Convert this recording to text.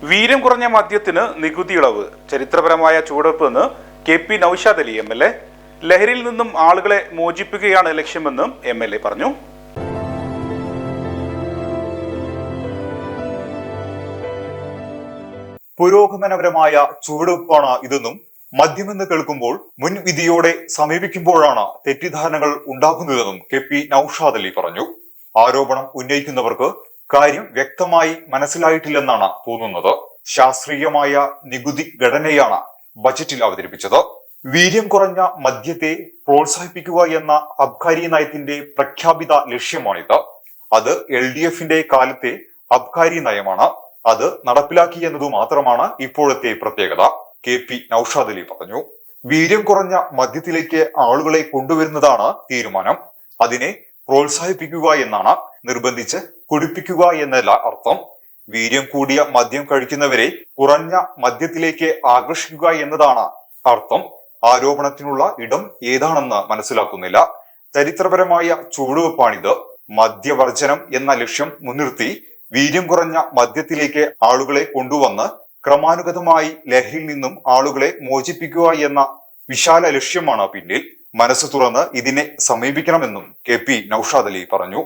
വീര്യം കുറഞ്ഞ മദ്യത്തിന് നികുതി ഇളവ്, ചരിത്രപരമായ ചുവടുവെപ്പെന്ന് KP നൌഷാദ് അലി MLA. ലഹരിയിൽ നിന്നും ആളുകളെ മോചിപ്പിക്കുകയാണ് ലക്ഷ്യമെന്നും MLA പറഞ്ഞു. പുരോഗമനപരമായ ചുവടുവെപ്പാണ് ഇതെന്നും മദ്യമെന്ന് കേൾക്കുമ്പോൾ മുൻവിധിയോടെ സമീപിക്കുമ്പോഴാണ് തെറ്റിദ്ധാരണകൾ ഉണ്ടാകുന്നതെന്നും KP നൌഷാദ് അലി പറഞ്ഞു. ആരോപണം ഉന്നയിക്കുന്നവർക്ക് കാര്യം വ്യക്തമായി മനസ്സിലായിട്ടില്ലെന്നാണ് തോന്നുന്നത്. ശാസ്ത്രീയമായ നികുതി ഘടനയാണ് ബജറ്റിൽ അവതരിപ്പിച്ചത്. വീര്യം കുറഞ്ഞ മദ്യത്തെ പ്രോത്സാഹിപ്പിക്കുക എന്ന അബ്കാരി നയത്തിന്റെ പ്രഖ്യാപിത ലക്ഷ്യമാണിത്. അത് LDFന്റെ കാലത്തെ അബ്കാരി നയമാണ്. അത് നടപ്പിലാക്കി എന്നതു മാത്രമാണ് ഇപ്പോഴത്തെ പ്രത്യേകത. KP നൌഷാദ് അലി പറഞ്ഞു. വീര്യം കുറഞ്ഞ മദ്യത്തിലേക്ക് ആളുകളെ കൊണ്ടുവരുന്നതാണ് തീരുമാനം. അതിനെ പ്രോത്സാഹിപ്പിക്കുക എന്നാണ്, നിർബന്ധിച്ച് കുടിപ്പിക്കുക എന്നല്ല അർത്ഥം. വീര്യം കൂടിയ മദ്യം കഴിക്കുന്നവരെ കുറഞ്ഞ മദ്യത്തിലേക്ക് ആകർഷിക്കുക എന്നതാണ് അർത്ഥം. ആരോപണത്തിനുള്ള ഇടം ഏതാണെന്ന് മനസ്സിലാക്കുന്നില്ല. ചരിത്രപരമായ ചുവടുവെപ്പാണിത്. മദ്യവർജനം എന്ന ലക്ഷ്യം മുൻനിർത്തി വീര്യം കുറഞ്ഞ മദ്യത്തിലേക്ക് ആളുകളെ കൊണ്ടുവന്ന് ക്രമാനുഗതമായി ലഹരിയിൽ നിന്നും ആളുകളെ മോചിപ്പിക്കുക എന്ന വിശാല ലക്ഷ്യമാണ് പിന്നിൽ. മനസ്സ് തുറന്ന് ഇതിനെ സമീപിക്കണമെന്നും KP നൌഷാദ് അലി പറഞ്ഞു.